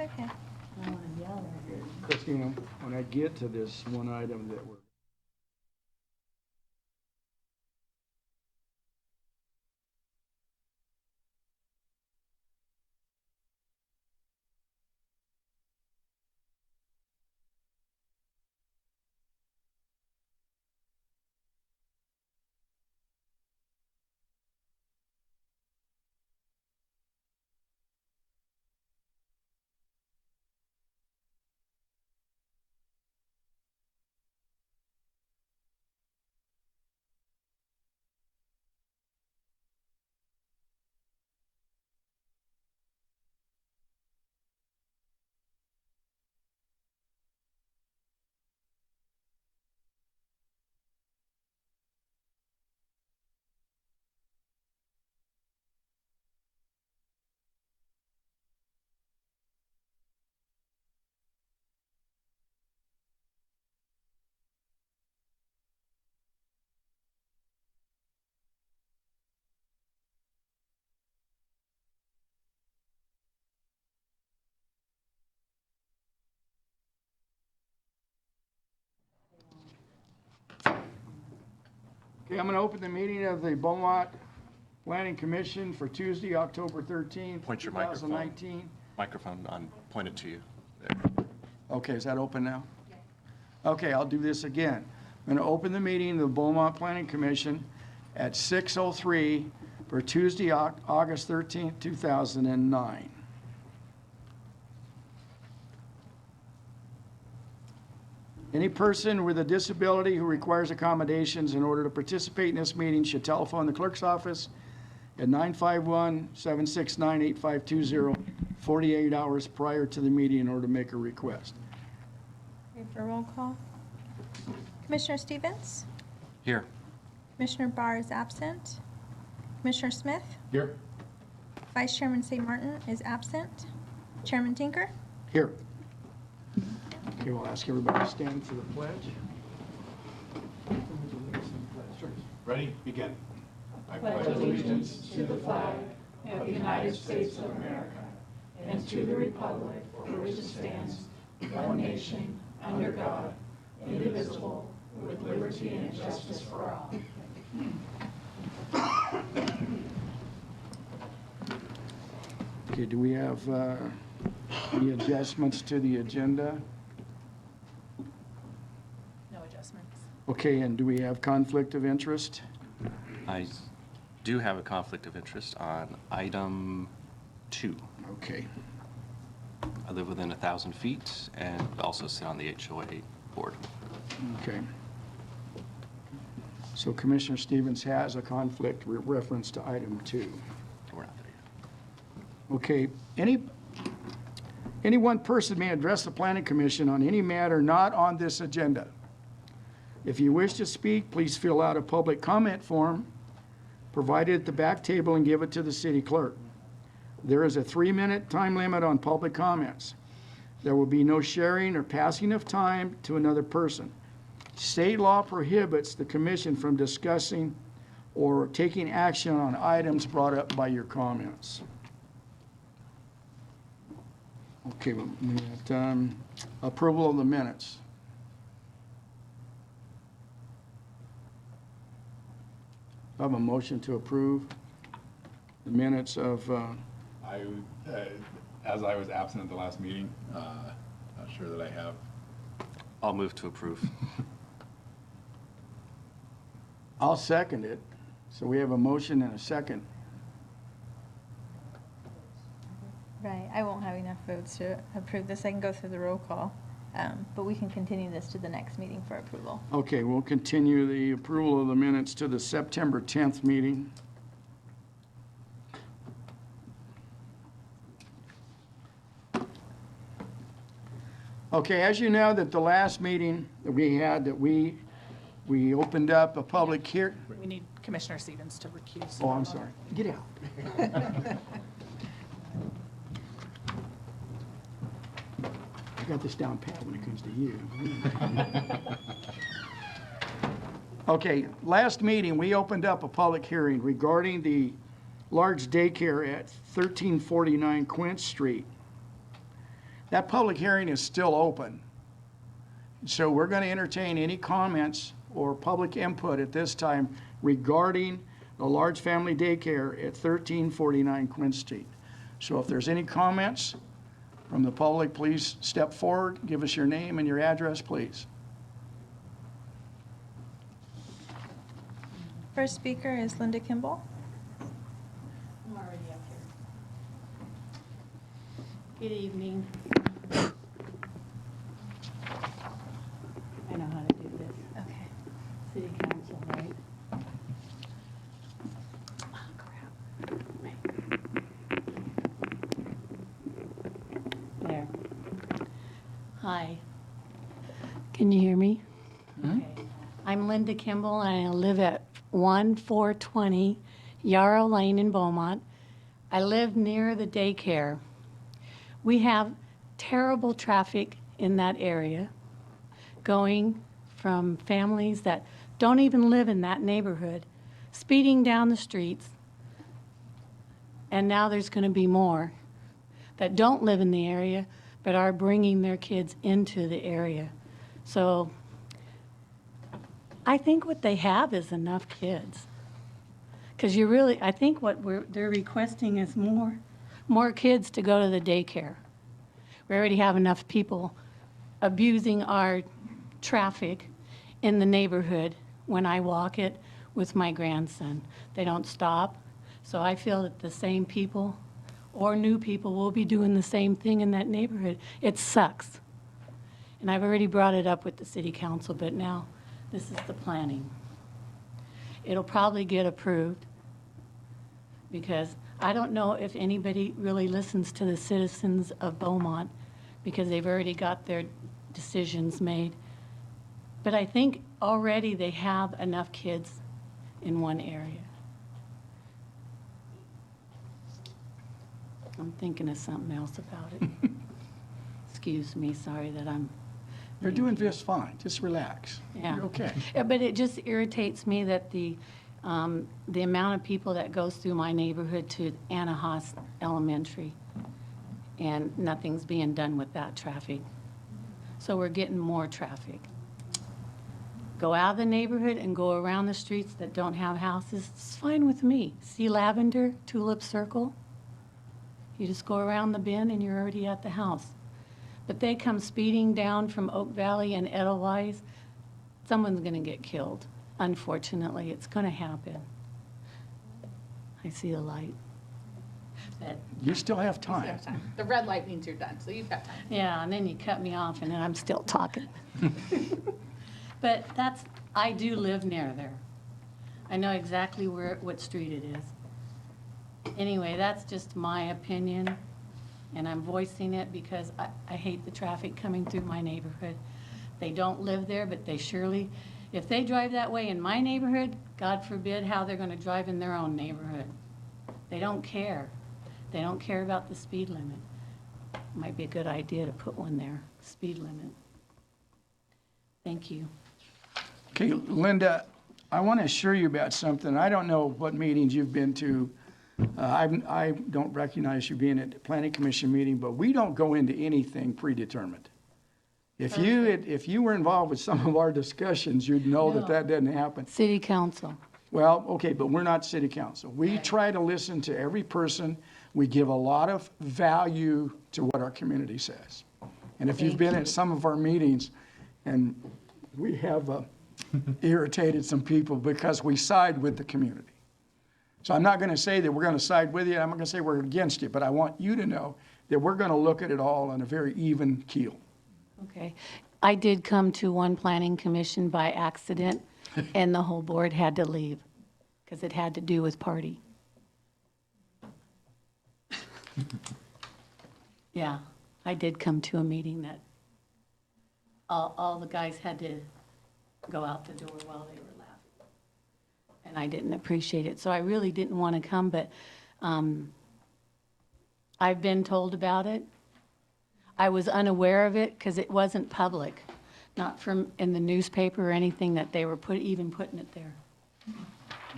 okay. I want to yell at her. Christina, when I get to this one item that we're Okay, I'm going to open the meeting of the Beaumont Planning Commission for Tuesday, October 13th, Point your 2019. microphone on, pointed to you. There. Okay, is that open now? Okay, I'll do this again. I'm going to open the meeting of the Beaumont Planning Commission at 6:03 for Tuesday, August 13th, 2009. Any person with a disability who requires accommodations in order to participate in this meeting should telephone the clerk's office at 951-769-8520 48 hours prior to the meeting in order to make a request. Ready for roll call? Commissioner Stevens? Here. Commissioner Barr is absent. Commissioner Smith? Here. Vice Chairman St. Martin is absent. Chairman Tinker? Here. Okay, we'll ask everybody to stand for the pledge. Ready? Begin. I pledge allegiance to the flag of the United States of America and to the republic for which it stands, one nation, under God, indivisible, with liberty and justice for all. Okay, do we have any adjustments to the agenda? No adjustments. Okay, and do we have conflict of interest? I do have a conflict of interest on item 2. Okay. I live within 1,000 feet and also sit on the HOA board. Okay. So Commissioner Stevens has a conflict reference to item 2. We're not there yet. Okay, any one person may address the Planning Commission on any matter not on this agenda. If you wish to speak, please fill out a public comment form provided at the back table and give it to the city clerk. There is a 3-minute time limit on public comments. There will be no sharing or passing of time to another person. State law prohibits the commission from discussing or taking action on items brought up by your comments. Okay, we have approval of the minutes. I have a motion to approve the minutes of, As I was absent at the last meeting, not sure that I have. I'll move to approve. I'll second it. So we have a motion and a second. Right, I won't have enough votes to approve this. I can go through the roll call, but we can continue this to the next meeting for approval. Okay, we'll continue the approval of the minutes to the September 10th meeting. Okay, as you know, that the last meeting that we had, that we opened up a public hearing. We need Commissioner Stevens to recuse. Oh, I'm sorry. Get out. I got this down pat when it comes to you. Okay, last meeting, we opened up a public hearing regarding the large daycare at 1349 Quint Street. that public hearing is still open. So we're going to entertain any comments or public input at this time regarding the large family daycare at 1349 Quinn Street. So if there's any comments from the public, please step forward, give us your name and your address, please. First speaker is Linda Kimball. I'm already up here. Good evening. I know how to do this. Okay. City council, right? Oh, crap. Wait. There. Hi. Can you hear me? Okay. I'm Linda Kimball, and I live at 1420 Yarrow Lane in Beaumont. I live near the daycare. We have terrible traffic in that area, going from families that don't even live in that neighborhood, speeding down the streets, and now there's going to be more that don't live in the area but are bringing their kids into the area. So I think what they have is enough kids. Because I think what they're requesting is more kids to go to the daycare. We already have enough people abusing our traffic in the neighborhood when I walk it with my grandson. They don't stop. So I feel that the same people or new people will be doing the same thing in that neighborhood. It sucks. And I've already brought it up with the city council, but now this is the planning. It'll probably get approved because I don't know if anybody really listens to the citizens of Beaumont because they've already got their decisions made. But I think already they have enough kids in one area. I'm thinking of something else about it. Excuse me, sorry that I'm... You're doing just fine. Just relax. Yeah. You're okay. Yeah, but it just irritates me that the amount of people that goes through my neighborhood to Anna Haas Elementary, and nothing's being done with that traffic. So we're getting more traffic. Go out of the neighborhood and go around the streets that don't have houses. It's fine with me. See Lavender, Tulip Circle? You just go around the bend and you're already at the house. But they come speeding down from Oak Valley and Edelweiss, someone's going to get killed. Unfortunately, it's going to happen. I see the light. But, You still have time. The red light means you're done, so you've got time. yeah, and then you cut me off and then I'm still talking. But I do live near there. I know exactly what street it is. Anyway, that's just my opinion. And I'm voicing it because I hate the traffic coming through my neighborhood. They don't live there, but they surely, if they drive that way in my neighborhood, God forbid how they're going to drive in their own neighborhood. They don't care. They don't care about the speed limit. Might be a good idea to put one there, speed limit. Thank you. Okay, Linda, I want to assure you about something. I don't know what meetings you've been to. I don't recognize you being at the Planning Commission meeting, but we don't go into anything predetermined. If you were involved with some of our discussions, you'd know that that doesn't happen. City council. Well, okay, but we're not city council. We try to listen to every person. We give a lot of value to what our community says. And if you've been at some of our meetings, and we have irritated some people because we side with the community. So I'm not going to say that we're going to side with you. I'm not going to say we're against you, but I want you to know that we're going to look at it all on a very even keel. Okay. I did come to one planning commission by accident, and the whole board had to leave because it had to do with party. Yeah, I did come to a meeting that all the guys had to go out the door while they were laughing. And I didn't appreciate it. So I really didn't want to come, but I've been told about it. I was unaware of it because it wasn't public, not from in the newspaper or anything that they were even putting it there.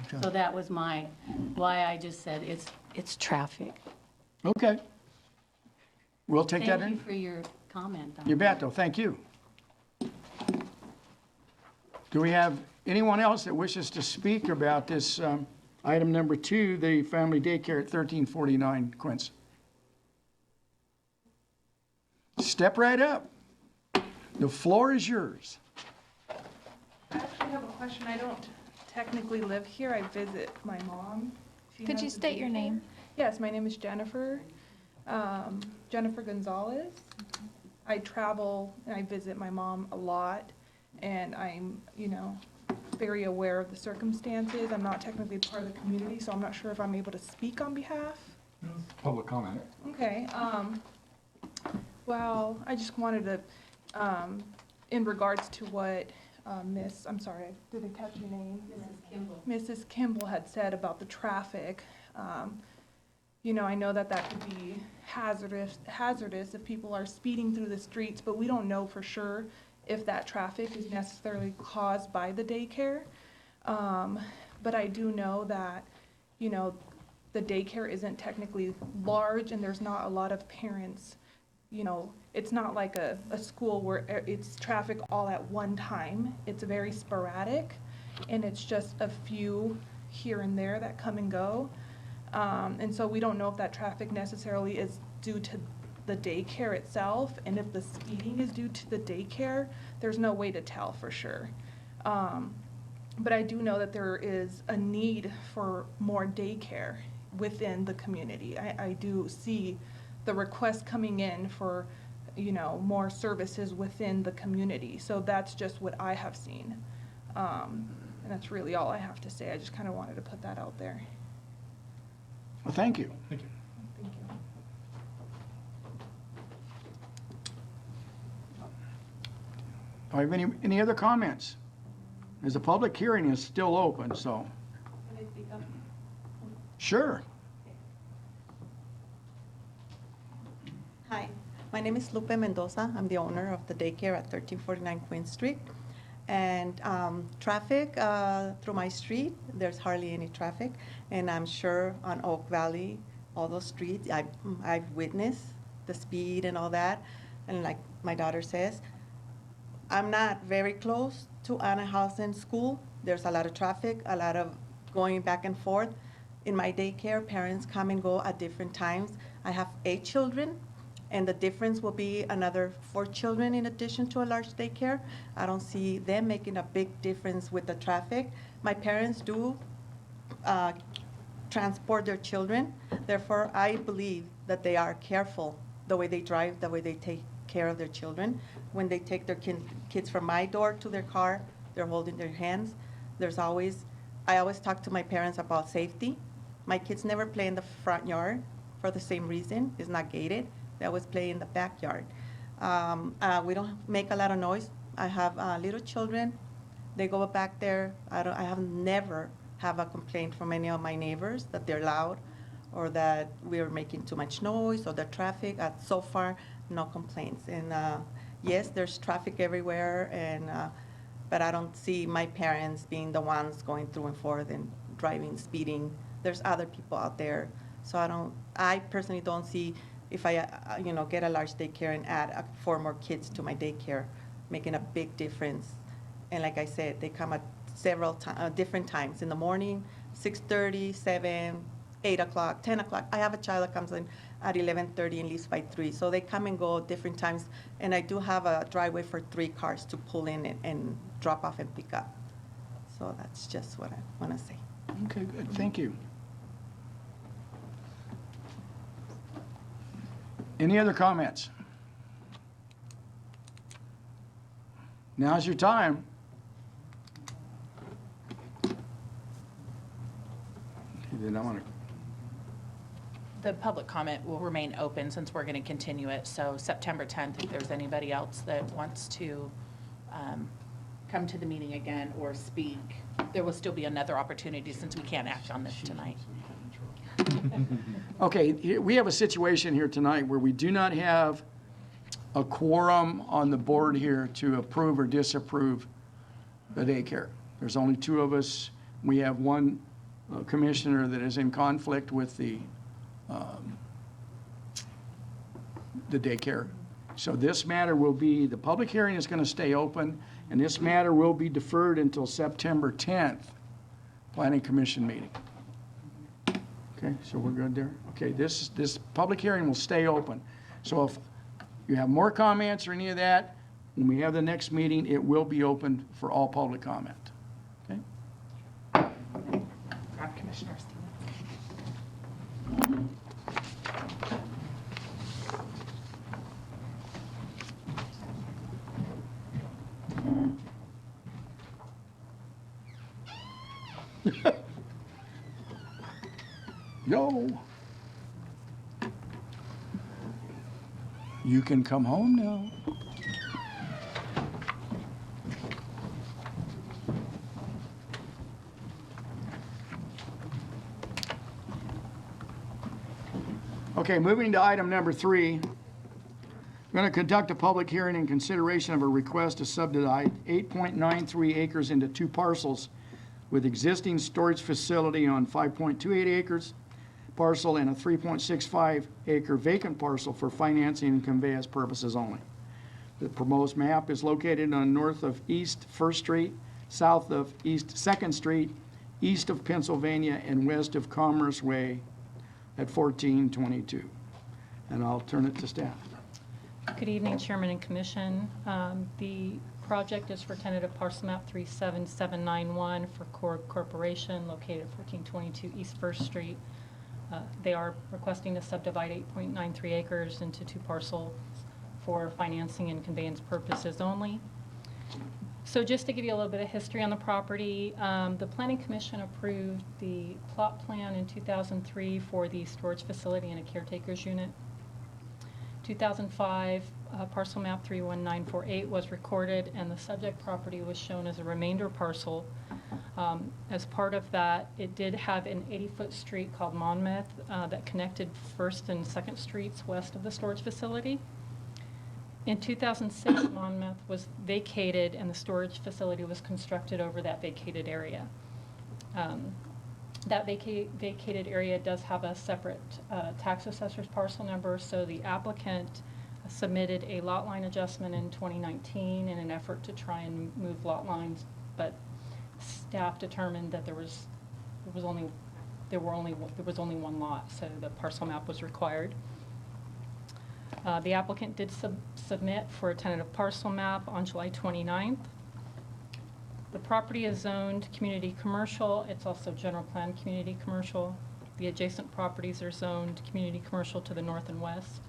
Okay. So that was why I just said it's traffic. Okay. We'll take that Thank you in. for your comment on You that. bet, though. Thank you. Do we have anyone else that wishes to speak about this item number 2, the family daycare at 1349 Quince? Step right up. The floor is yours. I actually have a question. I don't technically live here. I visit my mom. She Could has you a state your daycare. name? Yes, my name is Jennifer. Jennifer Gonzalez. I travel and I visit my mom a lot, and I'm, very aware of the circumstances. I'm not technically part of the community, so I'm not sure if I'm able to speak on behalf. Public comment. Okay, well, I just wanted to, in regards to what I'm sorry, did I catch your name? Mrs. Kimball. Mrs. Kimball had said about the traffic. I know that could be hazardous if people are speeding through the streets, but we don't know for sure if that traffic is necessarily caused by the daycare. But I do know that, the daycare isn't technically large and there's not a lot of parents. It's not like a school where it's traffic all at one time. It's very sporadic, and it's just a few here and there that come and go. And so we don't know if that traffic necessarily is due to the daycare itself, and if the speeding is due to the daycare, there's no way to tell for sure. But I do know that there is a need for more daycare within the community. I do see the requests coming in for, more services within the community. So that's just what I have seen. And that's really all I have to say. I just kind of wanted to put that out there. Well, thank you. Thank you. Thank you. Do I have any other comments? As the public hearing is still open, so. Can I speak up? Sure. Hi, my name is Lupe Mendoza. I'm the owner of the daycare at 1349 Queen Street. And traffic through my street, there's hardly any traffic. And I'm sure on Oak Valley, all those streets, I've witnessed the speed and all that. And like my daughter says, I'm not very close to Anna Housing School. There's a lot of traffic, a lot of going back and forth. In my daycare, parents come and go at different times. I have 8 children, and the difference will be another 4 children in addition to a large daycare. I don't see them making a big difference with the traffic. My parents do transport their children. Therefore, I believe that they are careful the way they drive, the way they take care of their children. When they take their kids from my door to their car, they're holding their hands. I always talk to my parents about safety. My kids never play in the front yard for the same reason. It's not gated. They always play in the backyard. We don't make a lot of noise. I have little children. They go back there. I have never have a complaint from any of my neighbors that they're loud or that we're making too much noise or the traffic. So far, no complaints. And yes, there's traffic everywhere, but I don't see my parents being the ones going through and forth and driving, speeding. There's other people out there. So I personally don't see if I, get a large daycare and add 4 more kids to my daycare, making a big difference. And like I said, they come at several different times in the morning, 6:30, 7, 8 o'clock, 10 o'clock. I have a child that comes in at 11:30 and leaves by 3. So they come and go different times. And I do have a driveway for 3 cars to pull in and drop off and pick up. So that's just what I want to say. Okay, good. Thank you. Any other comments? Now's your time. Okay, then I want to. The public comment will remain open since we're going to continue it. So September 10th, if there's anybody else that wants to come to the meeting again or speak, there will still be another opportunity since we can't act on this tonight. Okay, we have a situation here tonight where we do not have a quorum on the board here to approve or disapprove the daycare. There's only 2 of us. We have 1 commissioner that is in conflict with the the daycare. So this matter will be, the public hearing is going to stay open, and this matter will be deferred until September 10th, Planning Commission meeting. Okay, so we're good there? Okay, this public hearing will stay open. So if you have more comments or any of that, when we have the next meeting, it will be open for all public comment. Okay? Commissioner Stevens. Yo. You can come home now. Okay, moving to item number 3. I'm going to conduct a public hearing in consideration of a request to subdivide 8.93 acres into 2 parcels with existing storage facility on 5.28 acres parcel and a 3.65 acre vacant parcel for financing and conveyance purposes only. The proposed map is located on north of East 1st Street, south of East 2nd Street, east of Pennsylvania, and west of Commerce Way at 1422. And I'll turn it to staff. Good evening, Chairman and Commission. The project is for tentative parcel map 37791 for Corp Corporation located at 1422 East 1st Street. They are requesting to subdivide 8.93 acres into 2 parcels for financing and conveyance purposes only. So just to give you a little bit of history on the property, the Planning Commission approved the plot plan in 2003 for the storage facility and a caretaker's unit. 2005, parcel map 31948 was recorded, and the subject property was shown as a remainder parcel. As part of that, it did have an 80-foot street called Monmouth that connected 1st and 2nd Streets west of the storage facility. In 2006, Monmouth was vacated, and the storage facility was constructed over that vacated area. That vacated area does have a separate tax assessor's parcel number, so the applicant submitted a lot line adjustment in 2019 in an effort to try and move lot lines, but staff determined that there was only one lot, so the parcel map was required. The applicant did submit for a tentative parcel map on July 29th. The property is zoned community commercial. It's also general plan community commercial. The adjacent properties are zoned community commercial to the north and west.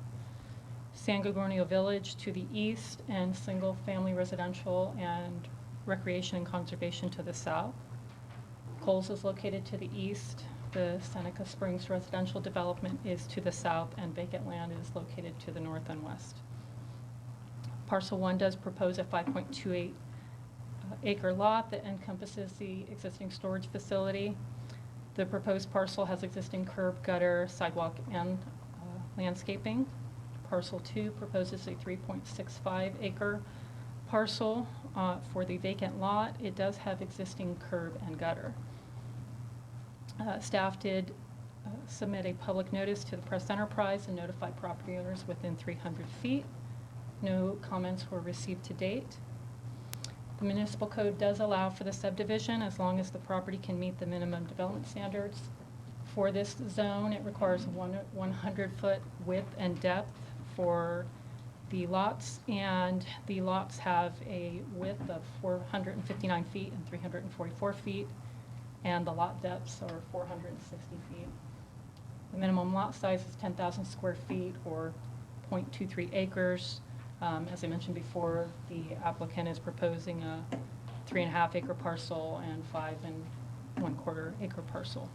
San Gorgonio Village to the east, and single family residential and recreation and conservation to the south. Coles is located to the east. The Seneca Springs residential development is to the south, and vacant land is located to the north and west. Parcel 1 does propose a 5.28 acre lot that encompasses the existing storage facility. The proposed parcel has existing curb, gutter, sidewalk, and landscaping. Parcel 2 proposes a 3.65 acre parcel for the vacant lot. It does have existing curb and gutter. Staff did submit a public notice to the press enterprise and notify property owners within 300 feet. No comments were received to date. The municipal code does allow for the subdivision as long as the property can meet the minimum development standards. For this zone, it requires 100-foot width and depth for the lots, and the lots have a width of 459 feet and 344 feet, and the lot depths are 460 feet. The minimum lot size is 10,000 square feet or 0.23 acres. As I mentioned before, the applicant is proposing a 3.5 acre parcel and 5 1/4 acre parcel.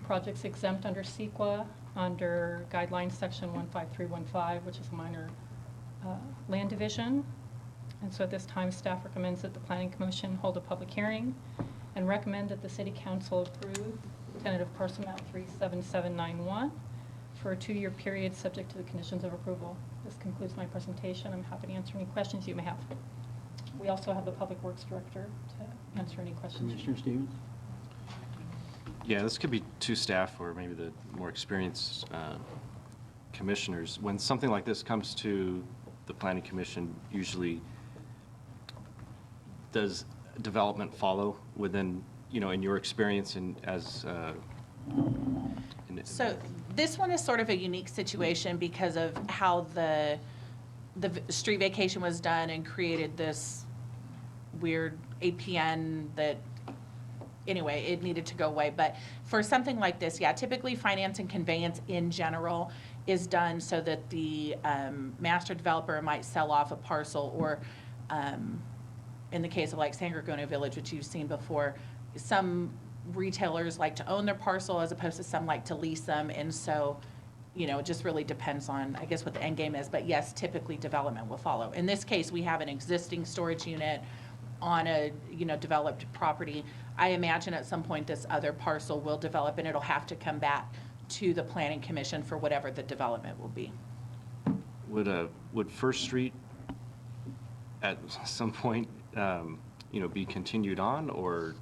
Project's exempt under CEQA under guidelines section 15315, which is a minor land division. And so at this time, staff recommends that the Planning Commission hold a public hearing and recommend that the City Council approve tentative parcel map 37791 for a 2-year period subject to the conditions of approval. This concludes my presentation. I'm happy to answer any questions you may have. We also have the Public Works Director to answer any questions. Commissioner Stevens? Yeah, this could be to staff or maybe the more experienced commissioners, when something like this comes to the planning commission, usually does development follow within, in your experience and as, So this one is sort of a unique situation because of how the street vacation was done and created this weird APN that, anyway, it needed to go away. But for something like this, yeah, typically finance and conveyance in general is done so that the master developer might sell off a parcel, or in the case of like San Gorgonio Village, which you've seen before, some retailers like to own their parcel as opposed to some like to lease them. And so, it just really depends on, I guess, what the end game is. But yes, typically development will follow. In this case, we have an existing storage unit on a, developed property. I imagine at some point this other parcel will develop, and it'll have to come back to the planning commission for whatever the development will be. would First Street at some point, be continued on, or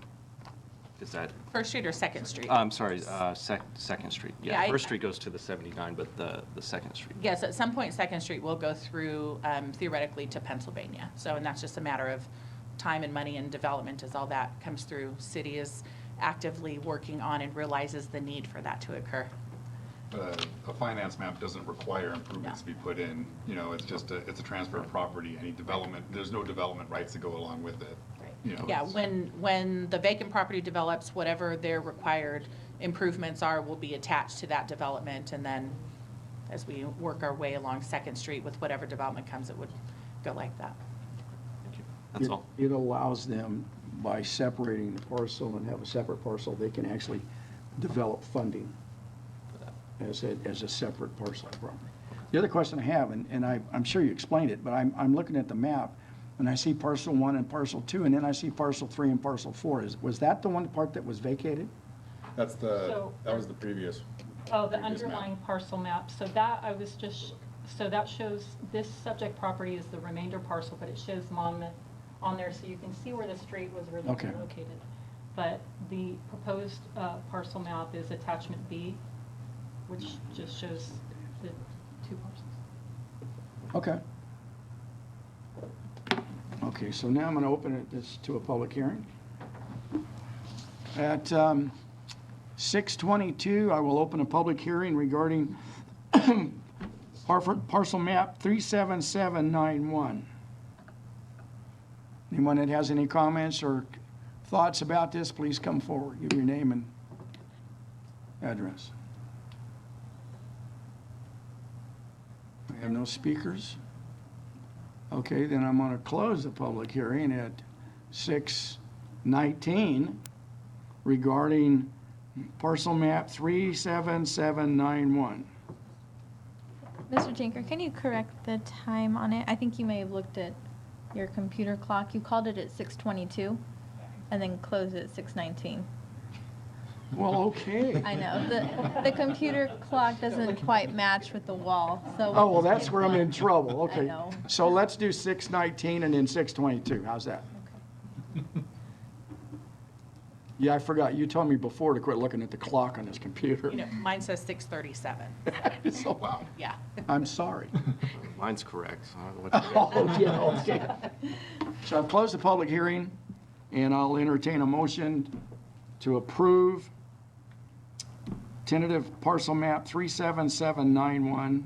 is that? First Street or Second Street? I'm sorry, Second Street. Yeah, First Street goes to the 79, but the Second Street. Yes, at some point, Second Street will go through, theoretically, to Pennsylvania. So, and that's just a matter of time and money and development as all that comes through. City is actively working on and realizes the need for that to occur. A finance map doesn't require improvements to be put in, it's just it's a transfer of property. Any development, there's no development rights to go along with it. Yeah, when the vacant property develops, whatever their required improvements are will be attached to that development, and then as we work our way along Second Street with whatever development comes, it would go like that. Thank you. That's all. It allows them, by separating the parcel and have a separate parcel, they can actually develop funding as a separate parcel of property. The other question I have, and I'm sure you explained it, but I'm looking at the map, and I see parcel 1 and parcel 2, and then I see parcel 3 and parcel 4. Was that the one part that was vacated? That was the previous. Oh, the previous map. underlying parcel map. So that shows this subject property is the remainder parcel, but it shows Monmouth on there, so you can see where the street was originally Okay. located. But the proposed parcel map is attachment B, which just shows the 2 parcels. Okay. Okay, so now I'm going to open this to a public hearing. At 6:22, I will open a public hearing regarding parcel map 37791. Anyone that has any comments or thoughts about this, please come forward. Give your name and address. I have no speakers. Okay, then I'm going to close the public hearing at 6:19 regarding parcel map 37791. Mr. Tinker, can you correct the time on it? I think you may have looked at your computer clock. You called it at 6:22 and then closed it at 6:19. Well, okay. I know, the computer clock doesn't quite match with the wall, so. Oh, well, that's where I'm in trouble. Okay. I know. So let's do 6:19 and then 6:22. How's that? Okay. Yeah, I forgot. You told me before to quit looking at the clock on this computer. Mine says 6:37. So, wow. Yeah. I'm sorry. Mine's correct. So I don't know what to do. Oh, yeah, okay. So I've closed the public hearing, and I'll entertain a motion to approve tentative parcel map 37791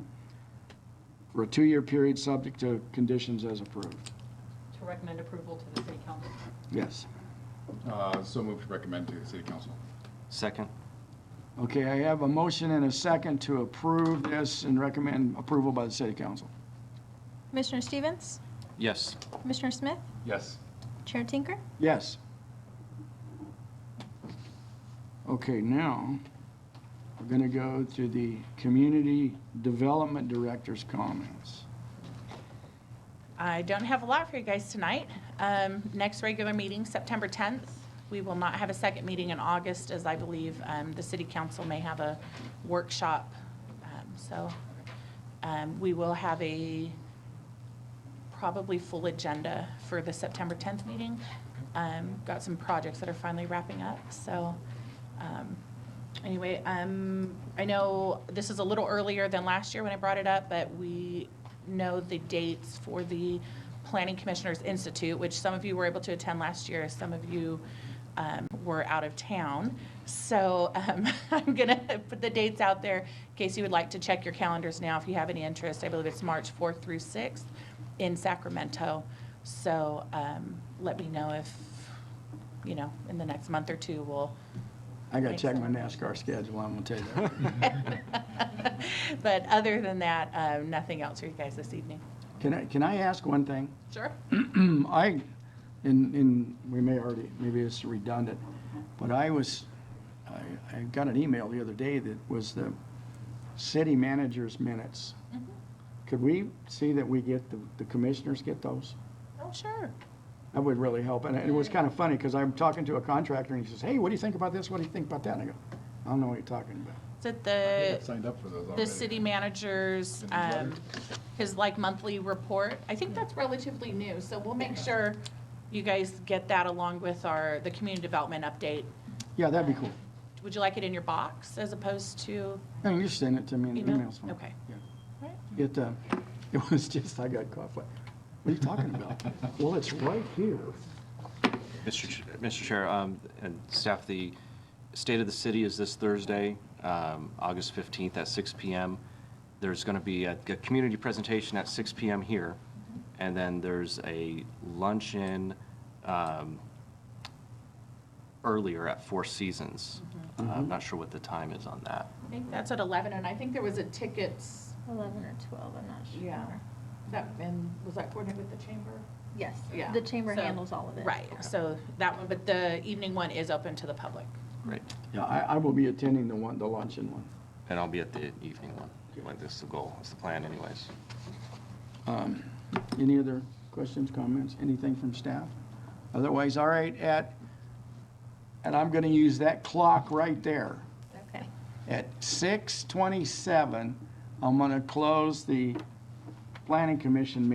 for a 2-year period subject to conditions as approved. To recommend approval to the city council. Yes. So moved to recommend to the city council. Second? Okay, I have a motion and a second to approve this and recommend approval by the city council. Commissioner Stevens? Yes. Commissioner Smith? Yes. Chair Tinker? Yes. Okay, now, we're going to go to the Community Development Director's comments. I don't have a lot for you guys tonight. Next regular meeting, September 10th. We will not have a second meeting in August, as I believe the city council may have a workshop. We will have a probably full agenda for the September 10th meeting. Got some projects that are finally wrapping up, so Anyway, I know this is a little earlier than last year when I brought it up, but we know the dates for the Planning Commissioners Institute, which some of you were able to attend last year, some of you were out of town. So I'm going to put the dates out there in case you would like to check your calendars now if you have any interest. I believe it's March 4th through 6th in Sacramento. So let me know if, in the next month or two, we'll. I got to check my NASCAR schedule, I'm going to tell you that. But other than that, nothing else for you guys this evening. Can I ask one thing? Sure. Maybe it's redundant, but I got an email the other day that was the city manager's minutes. Mm-hmm. Could we see that we get, the commissioners get those? Oh, sure. That would really help. And it was kind of funny because I'm talking to a contractor and he says, hey, what do you think about this? What do you think about that? And I go, I don't know what you're talking about. Is it I signed up for those the already. city manager's, his monthly report? I think that's relatively new, so we'll make sure you guys get that along with the community development update. Yeah, that'd be cool. Would you like it in your box as opposed to No, you just send it to me in email? emails. Okay. Yeah. Right. It was just, I got caught. What are you talking about? Well, it's right here. Mr. Chair, and staff, the State of the City is this Thursday, August 15th at 6 p.m. There's going to be a community presentation at 6 p.m. here, and then there's a luncheon earlier at Four Seasons. I'm not sure what the time is on that. I think that's at 11, and I think there was a tickets. 11 or 12, I'm not sure. Yeah. Was that coordinated with the chamber? Yes. Yeah. The chamber So- handles all of it. Right, so that one, but the evening one is open to the public. Great. Yeah, I will be attending the luncheon one. And I'll be at the evening one. Like, this is the goal, it's the plan anyways. Any other questions, comments, anything from staff? Otherwise, all right, and I'm going to use that clock right there. Okay. At 6:27, I'm going to close the Planning Commission meeting.